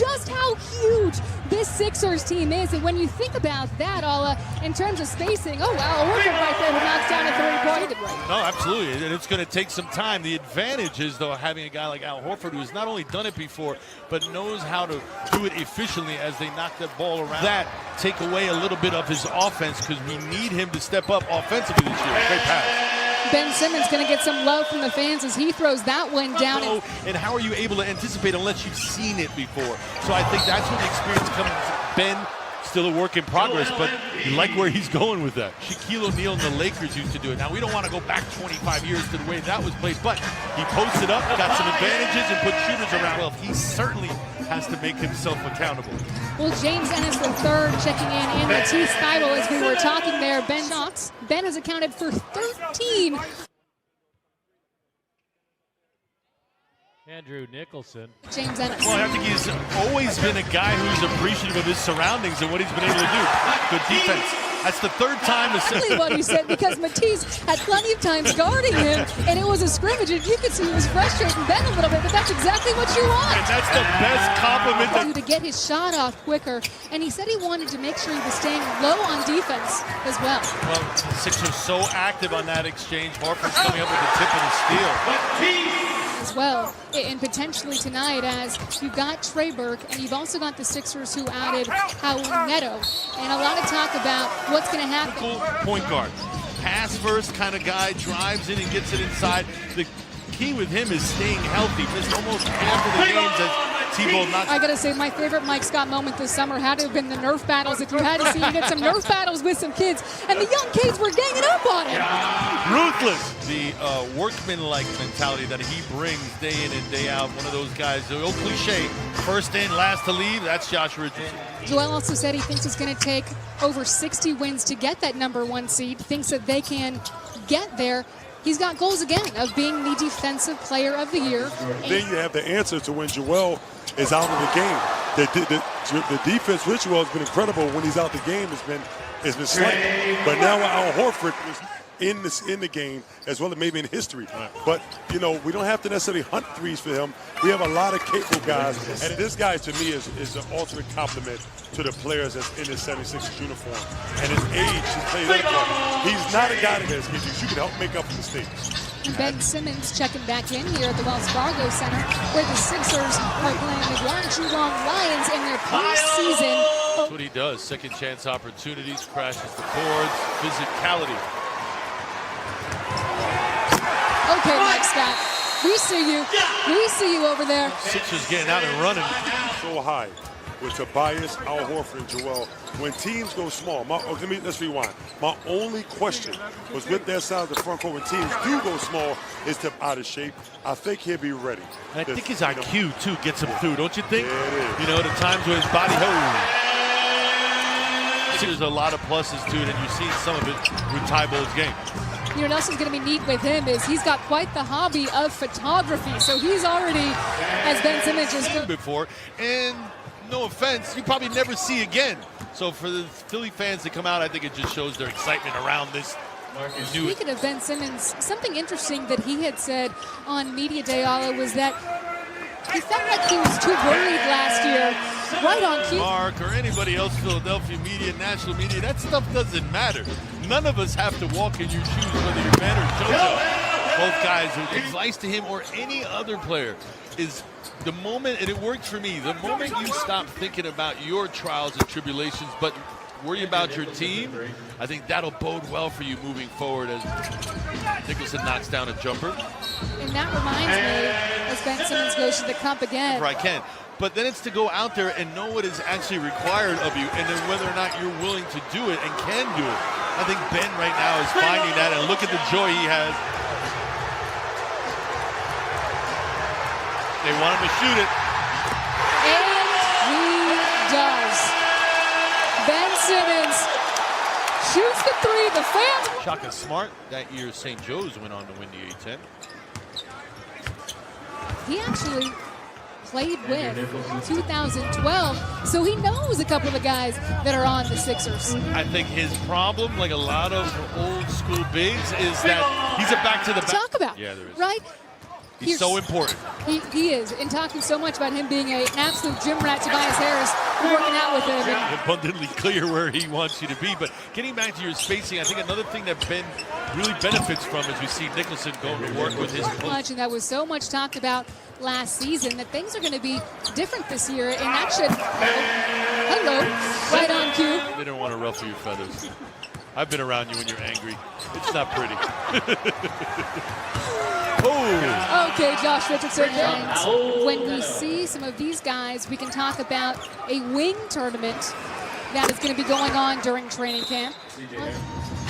just how huge this Sixers team is. And when you think about that, Alla, in terms of spacing, oh wow, Horford right there who knocks down a three-pointer. Right. No, absolutely, and it's going to take some time. The advantage is, though, having a guy like Al Horford who has not only done it before, but knows how to do it efficiently as they knock that ball around. That take away a little bit of his offense because we need him to step up offensively this year. Great pass. Ben Simmons going to get some love from the fans as he throws that one down. And how are you able to anticipate unless you've seen it before? So I think that's where the experience comes. Ben, still a work in progress, but you like where he's going with that. Shaquille O'Neal and the Lakers used to do it. Now, we don't want to go back 25 years to the way that was played, but he posted up, got some advantages, and put shooters around. Well, he certainly has to make himself accountable. Well, James Ennis III checking in, and Matisse Thybulle as we were talking there. Ben shots. Ben has accounted for 13. Andrew Nicholson. James Ennis. Well, I think he's always been a guy who's appreciative of his surroundings and what he's been able to do. Good defense. That's the third time. Exactly what he said, because Matisse had plenty of times guarding him, and it was a scrimmage, and you could see he was frustrating Ben a little bit, but that's exactly what you want. And that's the best compliment. To get his shot off quicker, and he said he wanted to make sure he was staying low on defense as well. Well, the Sixers so active on that exchange. Horford's coming up with the tip of the steal. As well, and potentially tonight, as you've got Trey Burke, and you've also got the Sixers who added Raul Neto, and a lot of talk about what's going to happen. Cool point guard, pass first kind of guy, drives in and gets it inside. The key with him is staying healthy. Missed almost half of the games as T-Ball not. I gotta say, my favorite Mike Scott moment this summer had to have been the Nerf battles. If you had to see him get some Nerf battles with some kids, and the young kids were ganging up on him. Ruthless. The workman-like mentality that he brings day in and day out. One of those guys, the old cliche, first in, last to leave. That's Josh Richardson. Joel also said he thinks it's going to take over 60 wins to get that #1 seed. Thinks that they can get there. He's got goals again of being the defensive player of the year. Then you have the answer to when Joel is out of the game. The defense with Joel has been incredible. When he's out the game, it's been slight. But now Al Horford is in the game as well as maybe in history. But you know, we don't have to necessarily hunt threes for him. We have a lot of capable guys, and this guy to me is the ultimate compliment to the players that's in his 76ers uniform. And his age, his play level. He's not a guy that has issues. You can help make up for mistakes. Ben Simmons checking back in here at the Wells Fargo Center, where the Sixers are playing the Guangzhou Lions in their preseason. That's what he does. Second chance opportunities, crashes the boards, physicality. Okay, Mike Scott, we see you. We see you over there. Sixers getting out and running. So high with Tobias, Al Horford, and Joel. When teams go small, let's rewind. My only question was with that side of the front court. When teams do go small, is Tip out of shape? I think he'll be ready. And I think his IQ, too, gets him through, don't you think? Yeah, it is. You know, the times where his body, there's a lot of pluses to it, and you've seen some of it with Tyball's game. You know what else is going to be neat with him is he's got quite the hobby of photography. So he's already, as Ben Simmons has been before, and no offense, you probably never see again. So for the Philly fans to come out, I think it just shows their excitement around this. Speaking of Ben Simmons, something interesting that he had said on Media Day, Alla, was that he felt like he was too worried last year. Right on cue. Mark or anybody else, Philadelphia media, national media, that stuff doesn't matter. None of us have to walk in your shoes, whether you're Ben or JoJo. Both guys, who advice to him or any other player is the moment, and it worked for me, the moment you stop thinking about your trials and tribulations, but worry about your team, I think that'll bode well for you moving forward as Nicholson knocks down a jumper. And that reminds me, as Ben Simmons goes to the cup again. I can. But then it's to go out there and know what is actually required of you, and then whether or not you're willing to do it and can do it. I think Ben right now is finding that, and look at the joy he has. They want him to shoot it. And he does. Ben Simmons shoots the three. The fans. Shaka Smart, that year St. Joe's went on to win the A-10. He actually played with 2012, so he knows a couple of the guys that are on the Sixers. I think his problem, like a lot of old school bigs, is that he's a back to the back. Talk about, yeah, there is. Right? He's so important. He is. And talking so much about him being an absolute gym rat, Tobias Harris, working out with him. Abundantly clear where he wants you to be. But getting back to your spacing, I think another thing that Ben really benefits from is we see Nicholson going to work with his much, and that was so much talked about last season that things are going to be different this year, and that should, hello, right on cue. They don't want to ruffle your feathers. I've been around you when you're angry. It's not pretty. Oh. Okay, Josh Richardson. And when we see some of these guys, we can talk about a wing tournament that is going to be going on during training camp.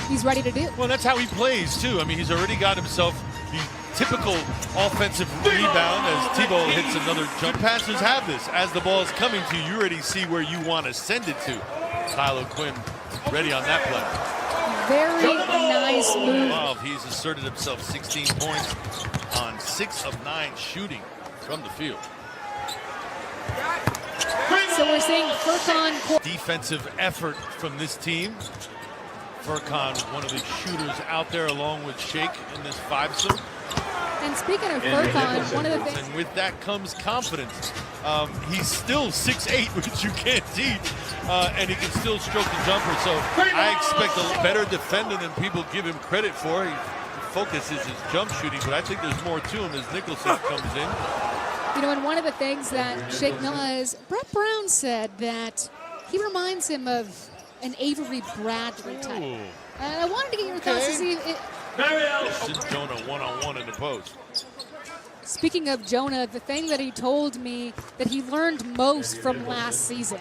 He's ready to do. Well, that's how he plays, too. I mean, he's already got himself the typical offensive rebound as Tebow hits another jump. Passers have this. As the ball is coming to you, you already see where you want to send it to. Tyler Quinn ready on that play. Very nice move. Wow, he's asserted himself 16 points on 6 of 9 shooting from the field. So we're seeing Furkan. Defensive effort from this team. Furkan, one of the shooters out there along with Shake in this fivesome. And speaking of Furkan, one of the things. And with that comes confidence. He's still 6'8", which you can't teach, and he can still stroke the jumper. So I expect a better defender than people give him credit for. He focuses his jump shooting, but I think there's more to him as Nicholson comes in. You know, and one of the things that Shake Mills, Brett Brown said that he reminds him of an Avery Bradley type. Ooh. And I wanted to get your thoughts to see Since Jonah one-on-one in the post. Speaking of Jonah, the thing that he told me that he learned most from last season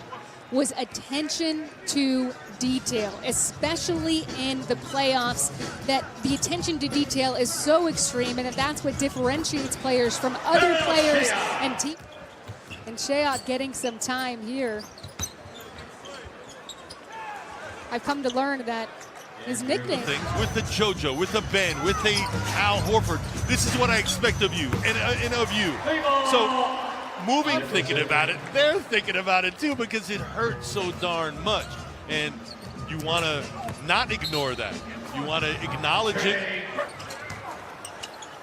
was attention to detail, especially in the playoffs, that the attention to detail is so extreme and that's what differentiates players from other players and teams. And Shayok getting some time here. I've come to learn that his nickname. With the JoJo, with the Ben, with the Al Horford, this is what I expect of you and of you. So moving, thinking about it, they're thinking about it too because it hurts so darn much. And you want to not ignore that. You want to acknowledge it.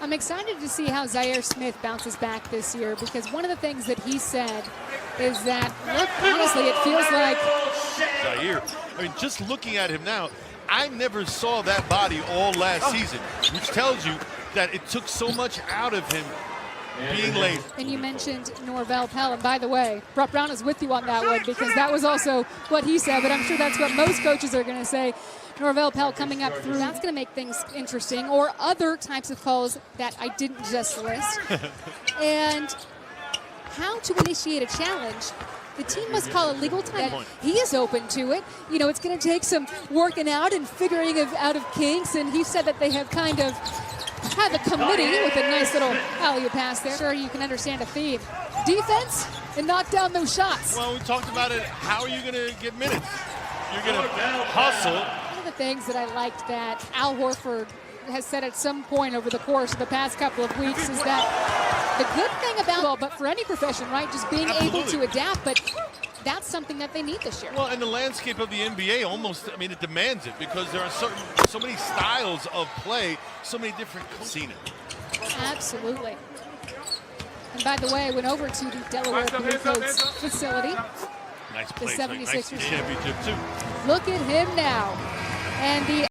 I'm excited to see how Zaire Smith bounces back this year because one of the things that he said is that, look, honestly, it feels like Zaire, I mean, just looking at him now, I never saw that body all last season, which tells you that it took so much out of him being late. And you mentioned Norvell Pell, and by the way, Brett Brown is with you on that one because that was also what he said, but I'm sure that's what most coaches are going to say. Norvell Pell coming up through, that's going to make things interesting, or other types of calls that I didn't just list. And how to initiate a challenge. The team must call a legal time. He is open to it. You know, it's going to take some working out and figuring out of kinks, and he said that they have kind of had the committee with a nice little alley pass there. Sure, you can understand a theme. Defense and knock down those shots. Well, we talked about it. How are you going to get minutes? You're going to hustle. One of the things that I liked that Al Horford has said at some point over the course of the past couple of weeks is that the good thing about, but for any profession, right, just being able to adapt, but that's something that they need this year. Well, and the landscape of the NBA almost, I mean, it demands it because there are so many styles of play, so many different. Seen it. Absolutely. And by the way, I went over to the Delaware Blue Coats facility. Nice The place, 76ers. nice championship too. Look at him now. And the